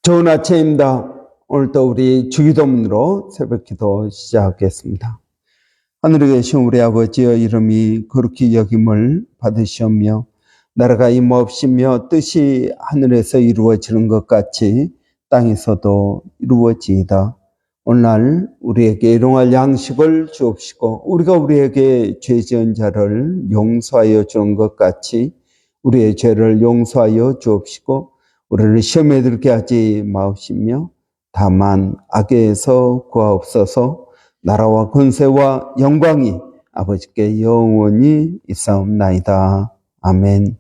좋은 아침입니다. 오늘도 우리 주기도문으로 새벽기도 시작하겠습니다. 하늘에 계신 우리 아버지의 이름이 거룩히 여김을 받으시오며 나라가 임하옵시며 뜻이 하늘에서 이루어지는 것 같이 땅에서도 이루어지이다. 오늘 우리에게 일용할 양식을 주옵시고 우리가 우리에게 죄 지은 자를 용서하여 주는 것 같이 우리의 죄를 용서하여 주옵시고 우리를 시험에 들게 하지 마옵시며 다만 악에서 구하옵소서. 나라와 권세와 영광이 아버지께 영원히 있사옵나이다. 아멘.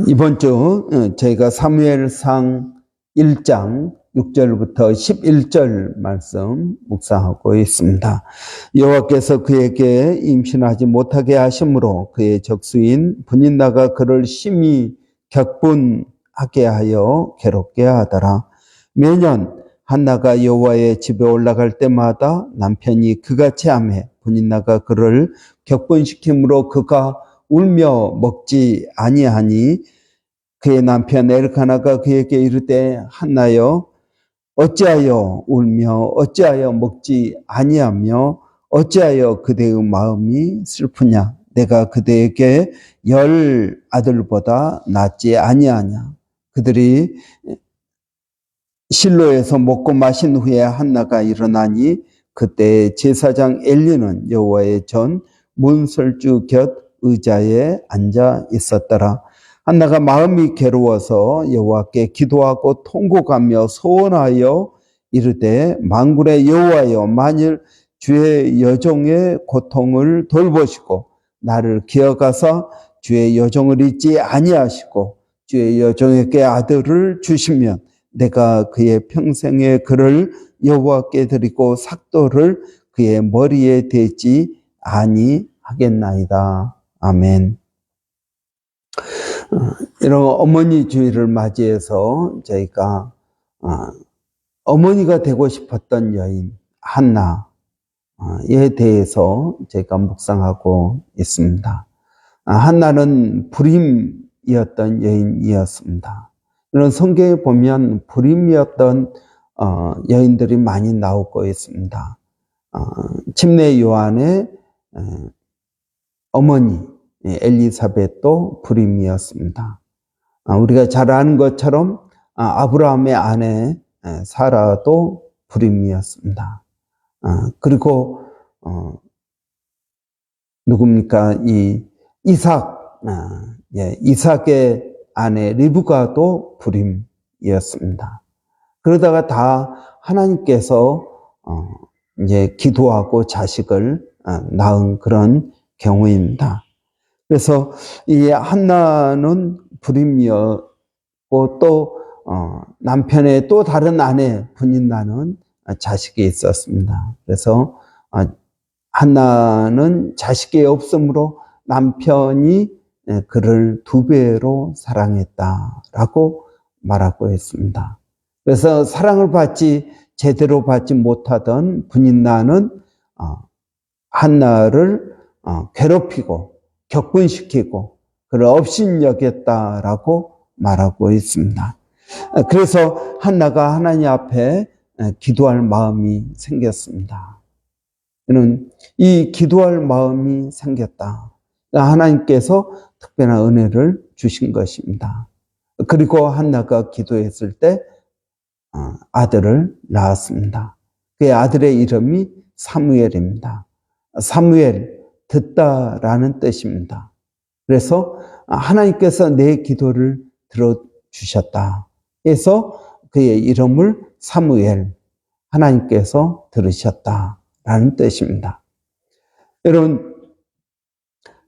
이번 주 저희가 사무엘상 1장 6절부터 11절 말씀 묵상하고 있습니다. 여호와께서 그에게 임신하지 못하게 하심으로 그의 적수인 분인나가 그를 심히 격분하게 하여 괴롭게 하더라. 매년 한나가 여호와의 집에 올라갈 때마다 남편이 그같이 하매 분인나가 그를 격분시키므로 그가 울며 먹지 아니하니 그의 남편 엘카나가 그에게 이르되 한나여 어찌하여 울며 어찌하여 먹지 아니하며 어찌하여 그대의 마음이 슬프냐. 내가 그대에게 10 아들보다 낫지 아니하냐. 그들이 실로에서 먹고 마신 후에 한나가 일어나니 그때 제사장 엘리는 여호와의 전 문설주 곁 의자에 앉아 있었더라. 한나가 마음이 괴로워서 여호와께 기도하고 통곡하며 소원하여 이르되 만군의 여호와여 만일 주의 여종의 고통을 돌보시고 나를 기억하사 주의 여종을 잊지 아니하시고 주의 여종에게 아들을 주시면 내가 그의 평생에 그를 여호와께 드리고 삭도를 그의 머리에 대지 아니하겠나이다. 아멘. 이런 어머니 주일을 맞이해서 저희가 어머니가 되고 싶었던 여인 한나에 대해서 저희가 묵상하고 있습니다. 한나는 불임이었던 여인이었습니다. 이런 성경에 보면 불임이었던 여인들이 많이 나오고 있습니다. 침례 요한의 어머니 엘리사벳도 불임이었습니다. 우리가 잘 아는 것처럼 아브라함의 아내 사라도 불임이었습니다. 그리고 누굽니까? 이 이삭의 아내 리브가도 불임이었습니다. 그러다가 다 하나님께서 이제 기도하고 자식을 낳은 그런 경우입니다. 그래서 이 한나는 불임이었고 또 남편의 또 다른 아내 분인나는 자식이 있었습니다. 그래서 한나는 자식이 없으므로 남편이 그를 2배로 사랑했다라고 말하고 있습니다. 그래서 사랑을 제대로 받지 못하던 분인나는 한나를 괴롭히고 격분시키고 그를 업신여겼다라고 말하고 있습니다. 그래서 한나가 하나님 앞에 기도할 마음이 생겼습니다. 이는 이 기도할 마음이 생겼다. 하나님께서 특별한 은혜를 주신 것입니다. 그리고 한나가 기도했을 때 아들을 낳았습니다. 그의 아들의 이름이 사무엘입니다. 사무엘, 듣다라는 뜻입니다. 그래서 하나님께서 내 기도를 들어주셨다. 그래서 그의 이름을 사무엘, 하나님께서 들으셨다라는 뜻입니다. 여러분,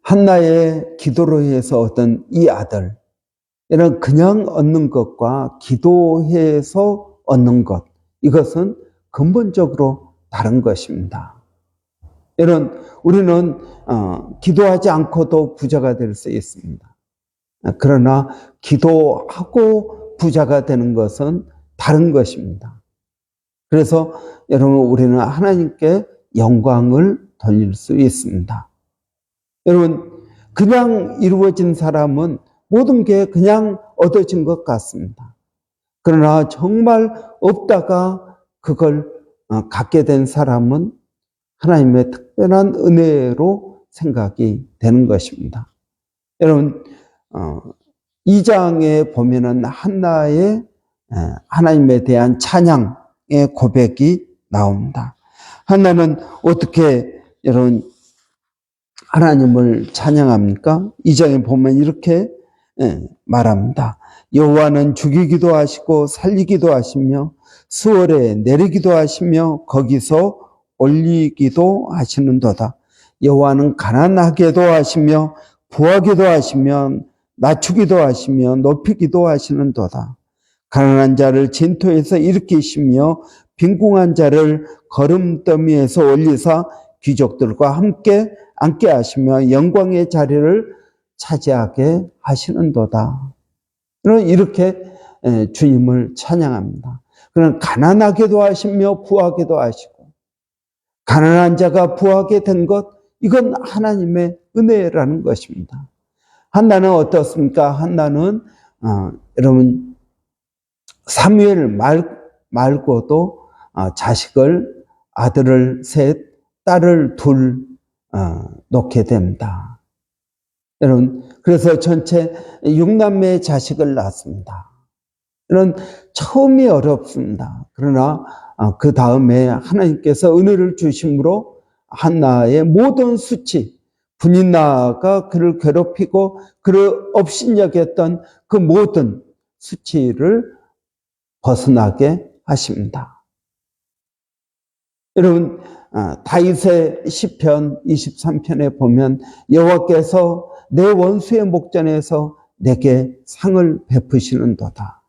한나의 기도로 해서 얻은 이 아들, 이런 그냥 얻는 것과 기도해서 얻는 것, 이것은 근본적으로 다른 것입니다. 여러분, 우리는 기도하지 않고도 부자가 될 수 있습니다. 그러나 기도하고 부자가 되는 것은 다른 것입니다. 그래서 여러분, 우리는 하나님께 영광을 돌릴 수 있습니다. 여러분, 그냥 이루어진 사람은 모든 게 그냥 얻어진 것 같습니다. 그러나 정말 없다가 그걸 갖게 된 사람은 하나님의 특별한 은혜로 생각이 되는 것입니다. 여러분, 2장에 보면은 한나의 하나님에 대한 찬양의 고백이 나옵니다. 한나는 어떻게 여러분 하나님을 찬양합니까? 2장에 보면 이렇게 말합니다. 여호와는 죽이기도 하시고 살리기도 하시며 수월에 내리기도 하시며 거기서 올리기도 하시는도다. 여호와는 가난하게도 하시며 부하게도 하시며 낮추기도 하시며 높이기도 하시는도다. 가난한 자를 진토에서 일으키시며 빈궁한 자를 거름더미에서 올리사 귀족들과 함께 앉게 하시며 영광의 자리를 차지하게 하시는도다. 이렇게 주님을 찬양합니다. 그는 가난하게도 하시며 부하게도 하시고, 가난한 자가 부하게 된 것, 이건 하나님의 은혜라는 것입니다. 한나는 어떻습니까? 한나는 여러분 사무엘 말고도 자식을, 아들을 셋, 딸을 둘 놓게 됩니다. 여러분, 그래서 전체 6남매의 자식을 낳았습니다. 이런 처음이 어렵습니다. 그러나 그 다음에 하나님께서 은혜를 주심으로 한나의 모든 수치, 분인나가 그를 괴롭히고 그를 업신여겼던 그 모든 수치를 벗어나게 하십니다. 여러분, 다윗의 시편 23편에 보면 여호와께서 내 원수의 목전에서 내게 상을 베푸시는도다.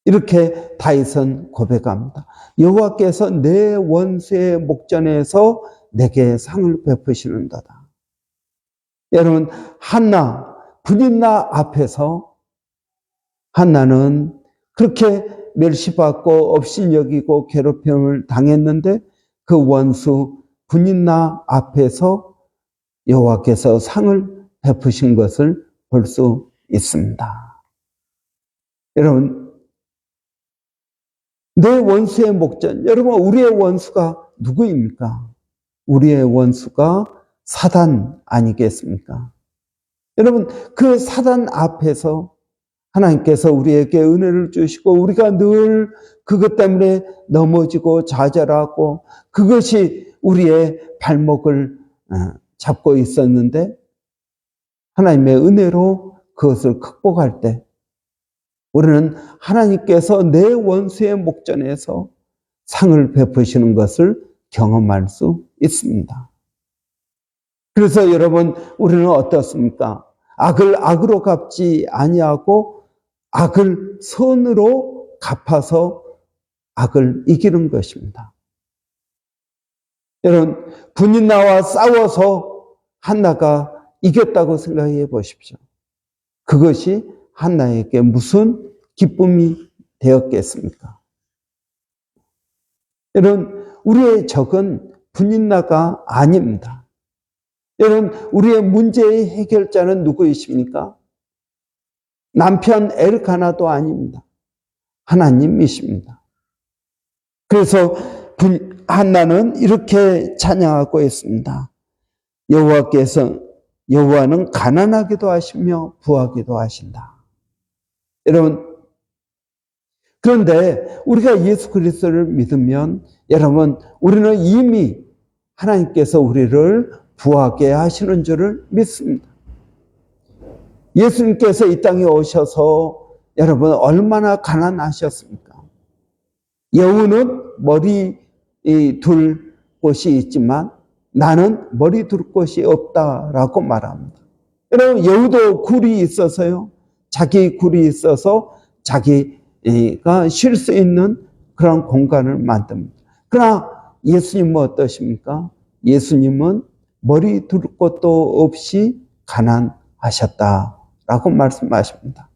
이렇게 다윗은 고백합니다. 여호와께서 내 원수의 목전에서 내게 상을 베푸시는도다. 여러분, 한나, 분인나 앞에서 한나는 그렇게 멸시받고 업신여기고 괴롭힘을 당했는데 그 원수 분인나 앞에서 여호와께서 상을 베푸신 것을 볼 수 있습니다. 여러분, 내 원수의 목전, 여러분 우리의 원수가 누구입니까? 우리의 원수가 사단 아니겠습니까? 여러분, 그 사단 앞에서 하나님께서 우리에게 은혜를 주시고 우리가 늘 그것 때문에 넘어지고 좌절하고 그것이 우리의 발목을 잡고 있었는데 하나님의 은혜로 그것을 극복할 때 우리는 하나님께서 내 원수의 목전에서 상을 베푸시는 것을 경험할 수 있습니다. 그래서 여러분, 우리는 어떻습니까? 악을 악으로 갚지 아니하고 악을 선으로 갚아서 악을 이기는 것입니다. 여러분, 분인나와 싸워서 한나가 이겼다고 생각해 보십시오. 그것이 한나에게 무슨 기쁨이 되었겠습니까? 여러분, 우리의 적은 분인나가 아닙니다. 여러분, 우리의 문제의 해결자는 누구이십니까? 남편 엘가나도 아닙니다. 하나님이십니다. 그래서 한나는 이렇게 찬양하고 있습니다. 여호와는 가난하기도 하시며 부하기도 하신다. 여러분, 그런데 우리가 예수 그리스도를 믿으면 여러분, 우리는 이미 하나님께서 우리를 부하게 하시는 줄을 믿습니다. 예수님께서 이 땅에 오셔서 여러분 얼마나 가난하셨습니까? 여우는 머리 둘 곳이 있지만 나는 머리 둘 곳이 없다라고 말합니다. 여러분, 여우도 굴이 있어서요. 자기 굴이 있어서 자기가 쉴 수 있는 그런 공간을 만듭니다. 그러나 예수님은 어떠십니까? 예수님은 머리 둘 곳도 없이 가난하셨다라고 말씀하십니다.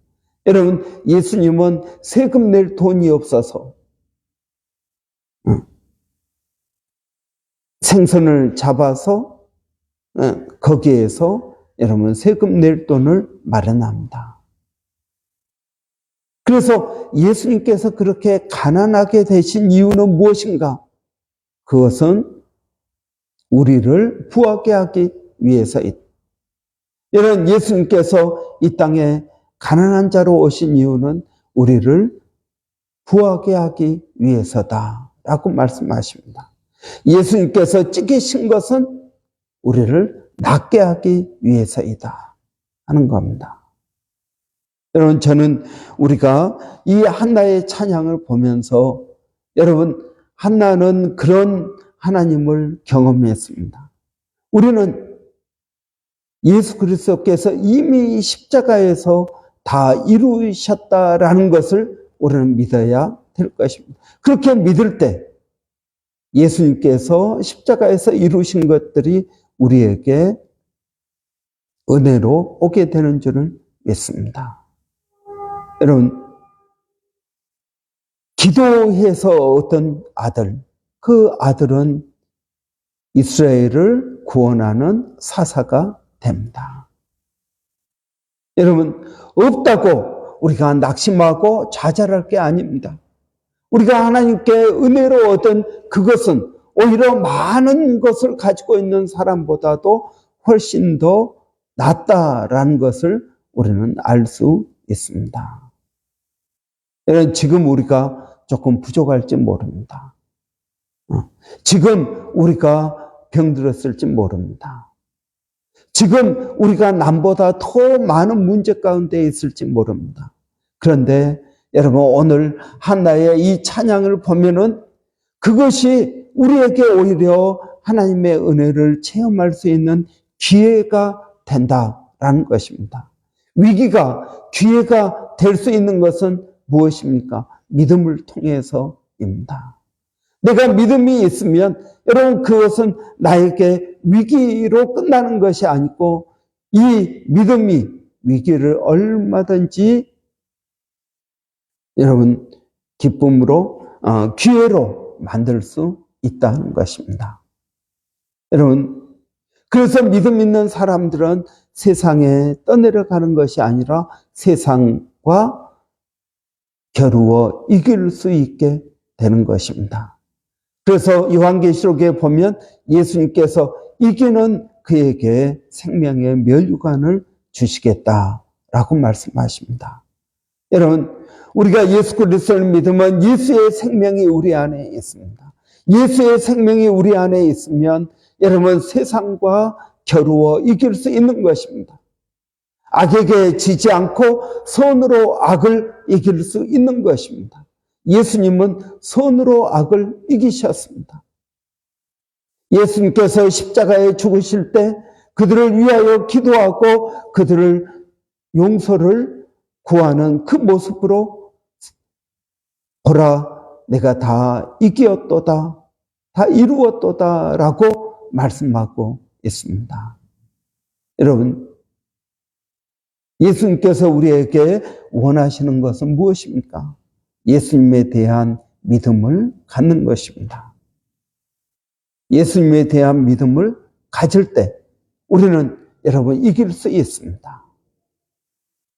여러분, 예수님은 세금 낼 돈이 없어서 생선을 잡아서 거기에서 여러분 세금 낼 돈을 마련합니다. 그래서 예수님께서 그렇게 가난하게 되신 이유는 무엇인가? 그것은 우리를 부하게 하기 위해서이다. 여러분, 예수님께서 이 땅에 가난한 자로 오신 이유는 우리를 부하게 하기 위해서다라고 말씀하십니다. 예수님께서 찢기신 것은 우리를 낫게 하기 위해서이다 하는 겁니다. 여러분, 저는 우리가 이 한나의 찬양을 보면서 여러분, 한나는 그런 하나님을 경험했습니다. 우리는 예수 그리스도께서 이미 십자가에서 다 이루셨다라는 것을 우리는 믿어야 될 것입니다. 그렇게 믿을 때 예수님께서 십자가에서 이루신 것들이 우리에게 은혜로 오게 되는 줄을 믿습니다. 여러분, 기도해서 얻은 아들, 그 아들은 이스라엘을 구원하는 사사가 됩니다. 여러분, 없다고 우리가 낙심하고 좌절할 게 아닙니다. 우리가 하나님께 은혜로 얻은 그것은 오히려 많은 것을 가지고 있는 사람보다도 훨씬 더 낫다라는 것을 우리는 알 수 있습니다. 여러분, 지금 우리가 조금 부족할지 모릅니다. 지금 우리가 병들었을지 모릅니다. 지금 우리가 남보다 더 많은 문제 가운데 있을지 모릅니다. 그런데 여러분, 오늘 한나의 이 찬양을 보면은 그것이 우리에게 오히려 하나님의 은혜를 체험할 수 있는 기회가 된다라는 것입니다. 위기가 기회가 될 수 있는 것은 무엇입니까? 믿음을 통해서입니다. 내가 믿음이 있으면 여러분, 그것은 나에게 위기로 끝나는 것이 아니고 이 믿음이 위기를 얼마든지 여러분 기쁨으로 기회로 만들 수 있다는 것입니다. 여러분, 그래서 믿음 있는 사람들은 세상에 떠내려가는 것이 아니라 세상과 겨루어 이길 수 있게 되는 것입니다. 그래서 요한계시록에 보면 예수님께서 이기는 그에게 생명의 면류관을 주시겠다라고 말씀하십니다. 여러분, 우리가 예수 그리스도를 믿으면 예수의 생명이 우리 안에 있습니다. 예수의 생명이 우리 안에 있으면 여러분, 세상과 겨루어 이길 수 있는 것입니다. 악에게 지지 않고 선으로 악을 이길 수 있는 것입니다. 예수님은 선으로 악을 이기셨습니다. 예수님께서 십자가에 죽으실 때 그들을 위하여 기도하고 그들을 용서를 구하는 그 모습으로 보라, 내가 다 이기었도다, 다 이루었도다 라고 말씀하고 있습니다. 여러분, 예수님께서 우리에게 원하시는 것은 무엇입니까? 예수님에 대한 믿음을 갖는 것입니다. 예수님에 대한 믿음을 가질 때 우리는 여러분 이길 수 있습니다.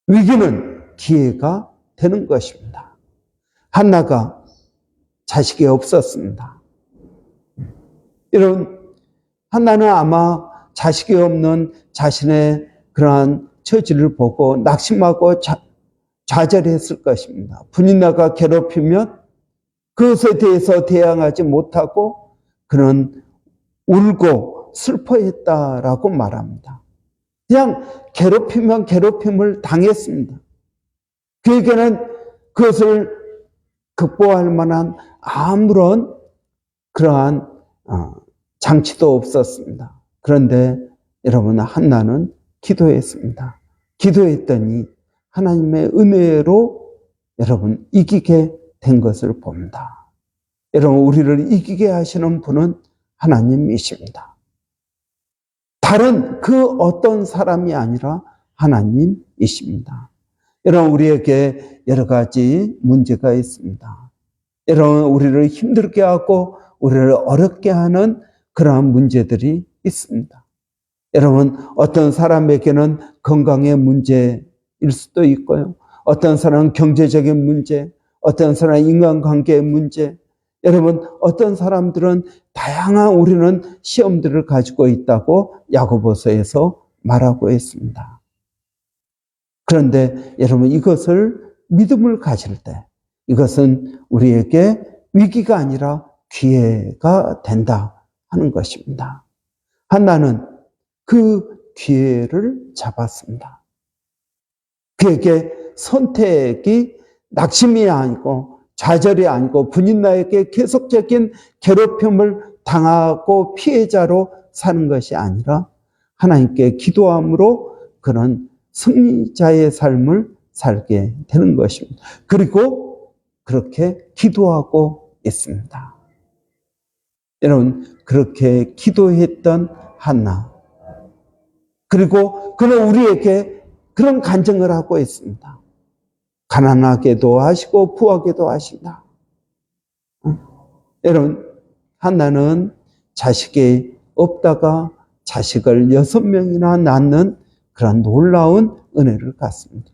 위기는 기회가 되는 것입니다. 한나가 자식이 없었습니다. 여러분, 한나는 아마 자식이 없는 자신의 그러한 처지를 보고 낙심하고 좌절했을 것입니다. 분인나가 괴롭히면 그것에 대해서 대항하지 못하고 그는 울고 슬퍼했다라고 말합니다. 그냥 괴롭히면 괴롭힘을 당했습니다. 그에게는 그것을 극복할 만한 아무런 그러한 장치도 없었습니다. 그런데 여러분, 한나는 기도했습니다. 기도했더니 하나님의 은혜로 여러분 이기게 된 것을 봅니다. 여러분, 우리를 이기게 하시는 분은 하나님이십니다. 다른 그 어떤 사람이 아니라 하나님이십니다. 여러분, 우리에게 여러 가지 문제가 있습니다. 여러분, 우리를 힘들게 하고 우리를 어렵게 하는 그러한 문제들이 있습니다. 여러분, 어떤 사람에게는 건강의 문제일 수도 있고요. 어떤 사람은 경제적인 문제, 어떤 사람은 인간관계의 문제. 여러분, 어떤 사람들은 다양한 우리는 시험들을 가지고 있다고 야고보서에서 말하고 있습니다. 그런데 여러분, 이것을 믿음을 가질 때 이것은 우리에게 위기가 아니라 기회가 된다 하는 것입니다. 한나는 그 기회를 잡았습니다. 그에게 선택이 낙심이 아니고 좌절이 아니고 분인나에게 계속적인 괴롭힘을 당하고 피해자로 사는 것이 아니라 하나님께 기도함으로 그런 승리자의 삶을 살게 되는 것입니다. 그리고 그렇게 기도하고 있습니다. 여러분, 그렇게 기도했던 한나. 그리고 그는 우리에게 그런 간증을 하고 있습니다. 가난하게도 하시고 부하게도 하신다. 여러분, 한나는 자식이 없다가 자식을 6명이나 낳는 그런 놀라운 은혜를 갖습니다.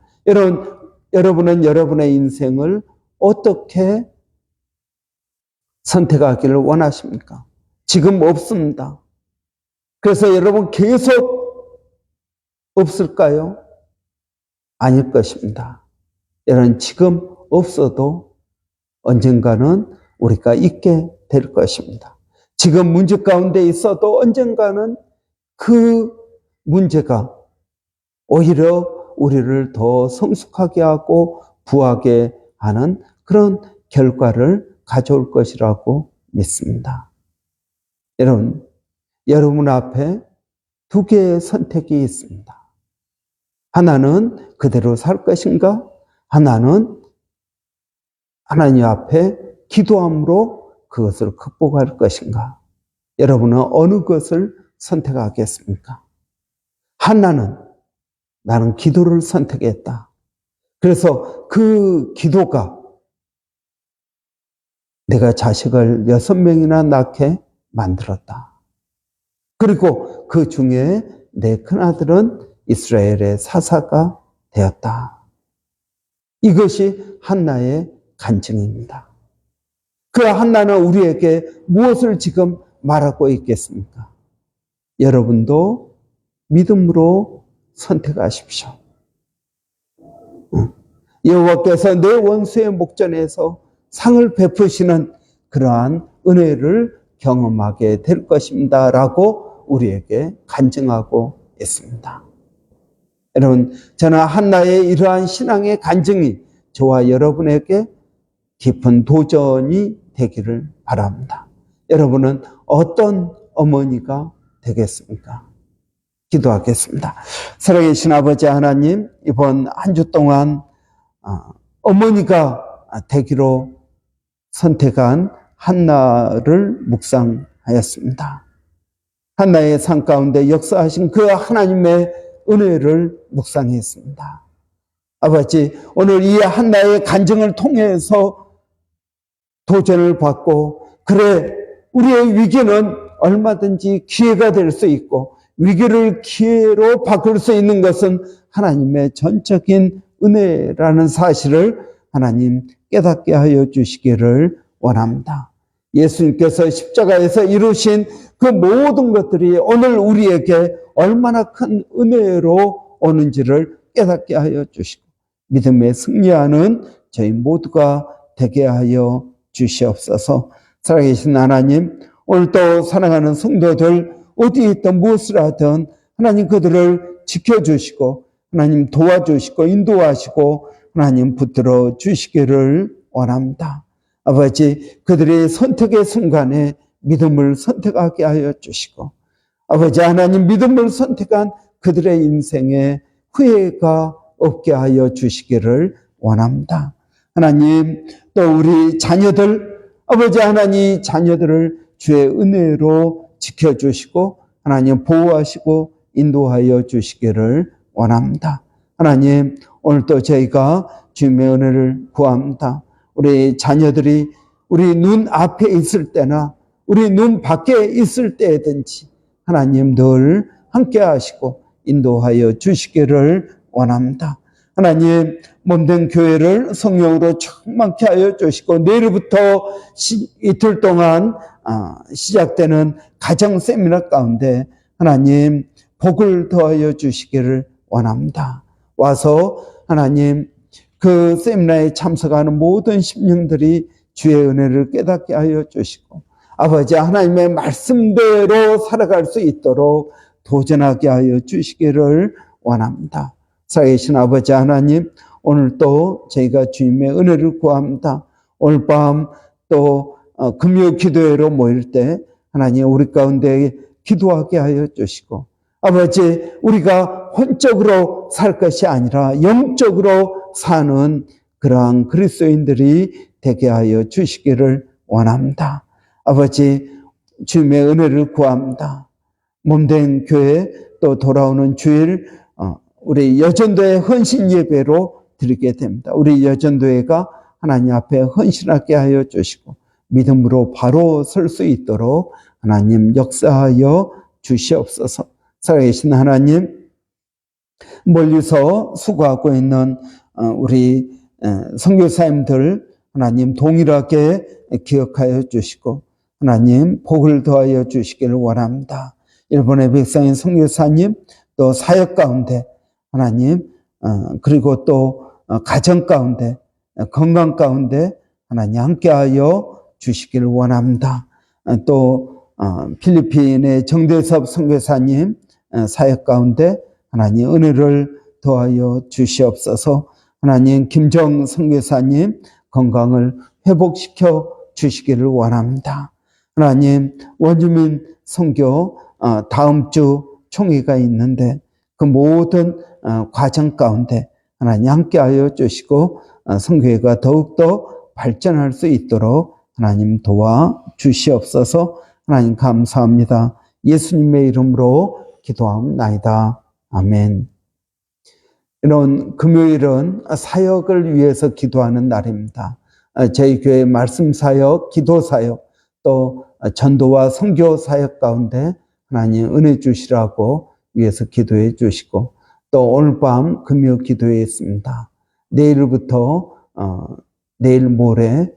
여러분은 여러분의 인생을 어떻게 선택하기를 원하십니까? 지금 없습니다. 그래서 여러분 계속 없을까요? 아닐 것입니다. 여러분, 지금 없어도 언젠가는 우리가 있게 될 것입니다. 지금 문제 가운데 있어도 언젠가는 그 문제가 오히려 우리를 더 성숙하게 하고 부하게 하는 그런 결과를 가져올 것이라고 믿습니다. 여러분 앞에 두 개의 선택이 있습니다. 하나는 그대로 살 것인가? 하나는 하나님 앞에 기도함으로 그것을 극복할 것인가? 여러분은 어느 것을 선택하겠습니까? 한나는 나는 기도를 선택했다. 그래서 그 기도가 내가 자식을 6명이나 낳게 만들었다. 그리고 그 중에 내 큰아들은 이스라엘의 사사가 되었다. 이것이 한나의 간증입니다. 그 한나는 우리에게 무엇을 지금 말하고 있겠습니까? 여러분도 믿음으로 선택하십시오. 여호와께서 내 원수의 목전에서 상을 베푸시는 그러한 은혜를 경험하게 될 것입니다 라고 우리에게 간증하고 있습니다. 여러분, 저는 한나의 이러한 신앙의 간증이 저와 여러분에게 깊은 도전이 되기를 바랍니다. 여러분은 어떤 어머니가 되겠습니까? 기도하겠습니다. 살아계신 아버지 하나님, 이번 한 주 동안 어머니가 되기로 선택한 한나를 묵상하였습니다. 한나의 삶 가운데 역사하신 그 하나님의 은혜를 묵상했습니다. 아버지, 오늘 이 한나의 간증을 통해서 도전을 받고, 그래, 우리의 위기는 얼마든지 기회가 될 수 있고, 위기를 기회로 바꿀 수 있는 것은 하나님의 전적인 은혜라는 사실을 하나님 깨닫게 하여 주시기를 원합니다. 예수님께서 십자가에서 이루신 그 모든 것들이 오늘 우리에게 얼마나 큰 은혜로 오는지를 깨닫게 하여 주시고 믿음에 승리하는 저희 모두가 되게 하여 주시옵소서. 살아계신 하나님, 오늘도 사랑하는 성도들 어디에 있든 무엇을 하든 하나님 그들을 지켜주시고 하나님 도와주시고 인도하시고 하나님 붙들어 주시기를 원합니다. 아버지, 그들의 선택의 순간에 믿음을 선택하게 하여 주시고 아버지 하나님, 믿음을 선택한 그들의 인생에 후회가 없게 하여 주시기를 원합니다. 하나님, 또 우리 자녀들, 아버지 하나님, 자녀들을 주의 은혜로 지켜주시고 하나님 보호하시고 인도하여 주시기를 원합니다. 하나님, 오늘도 저희가 주님의 은혜를 구합니다. 우리 자녀들이 우리 눈 앞에 있을 때나 우리 눈 밖에 있을 때든지 하나님 늘 함께 하시고 인도하여 주시기를 원합니다. 하나님 몸된 교회를 성령으로 충만케 하여 주시고 내일부터 이틀 동안 시작되는 가정 세미나 가운데 하나님 복을 더하여 주시기를 원합니다. 와서 하나님 그 세미나에 참석하는 모든 심령들이 주의 은혜를 깨닫게 하여 주시고 아버지 하나님의 말씀대로 살아갈 수 있도록 도전하게 하여 주시기를 원합니다. 살아계신 아버지 하나님, 오늘 또 저희가 주님의 은혜를 구합니다. 오늘 밤 또 금요 기도회로 모일 때 하나님 우리 가운데 기도하게 하여 주시고 아버지 우리가 혼적으로 살 것이 아니라 영적으로 사는 그러한 그리스도인들이 되게 하여 주시기를 원합니다. 아버지 주님의 은혜를 구합니다. 몸된 교회 또 돌아오는 주일 우리 여전도의 헌신 예배로 드리게 됩니다. 우리 여전도회가 하나님 앞에 헌신하게 하여 주시고 믿음으로 바로 설 수 있도록 하나님 역사하여 주시옵소서. 살아계신 하나님, 멀리서 수고하고 있는 우리 선교사님들 하나님 동일하게 기억하여 주시고 하나님 복을 더하여 주시기를 원합니다. 일본의 백성인 선교사님 또 사역 가운데 하나님 그리고 또 가정 가운데 건강 가운데 하나님 함께하여 주시기를 원합니다. 또 필리핀의 정대섭 선교사님 사역 가운데 하나님 은혜를 더하여 주시옵소서. 하나님 김정 선교사님 건강을 회복시켜 주시기를 원합니다. 하나님 원주민 선교 다음 주 총회가 있는데 그 모든 과정 가운데 하나님 함께하여 주시고 선교회가 더욱더 발전할 수 있도록 하나님 도와 주시옵소서. 하나님 감사합니다. 예수님의 이름으로 기도하옵나이다. 아멘. 이런 금요일은 사역을 위해서 기도하는 날입니다. 저희 교회 말씀 사역, 기도 사역, 또 전도와 선교 사역 가운데 하나님 은혜 주시라고 위해서 기도해 주시고 또 오늘 밤 금요 기도회 있습니다. 내일부터 내일 모레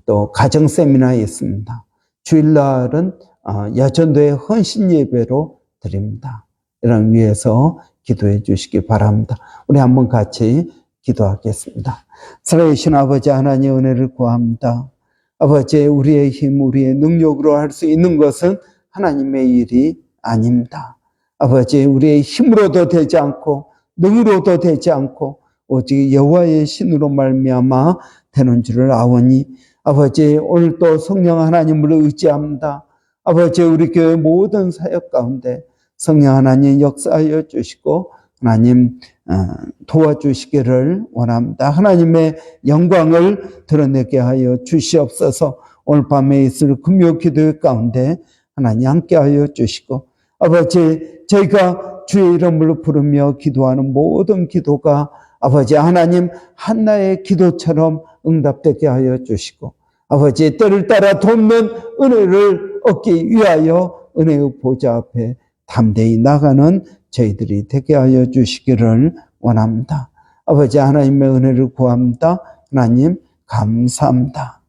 또 가정 세미나 있습니다. 주일날은 여전도의 헌신 예배로 드립니다. 이런 위해서 기도해 주시기 바랍니다. 우리 한번 같이 기도하겠습니다. 살아계신 아버지 하나님의 은혜를 구합니다. 아버지 우리의 힘, 우리의 능력으로 할 수 있는 것은 하나님의 일이 아닙니다. 아버지 우리의 힘으로도 되지 않고 능으로도 되지 않고 오직 여호와의 신으로 말미암아 되는 줄을 아오니 아버지 오늘도 성령 하나님을 의지합니다. 아버지 우리 교회 모든 사역 가운데 성령 하나님 역사하여 주시고 하나님 도와주시기를 원합니다. 하나님의 영광을 드러내게 하여 주시옵소서. 오늘 밤에 있을 금요 기도회 가운데 하나님 함께하여 주시고 아버지 저희가 주의 이름으로 부르며 기도하는 모든 기도가 아버지 하나님 한나의 기도처럼 응답되게 하여 주시고 아버지 때를 따라 돕는 은혜를 얻기 위하여 은혜의 보좌 앞에 담대히 나가는 저희들이 되게 하여 주시기를 원합니다. 아버지 하나님의 은혜를 구합니다. 하나님 감사합니다.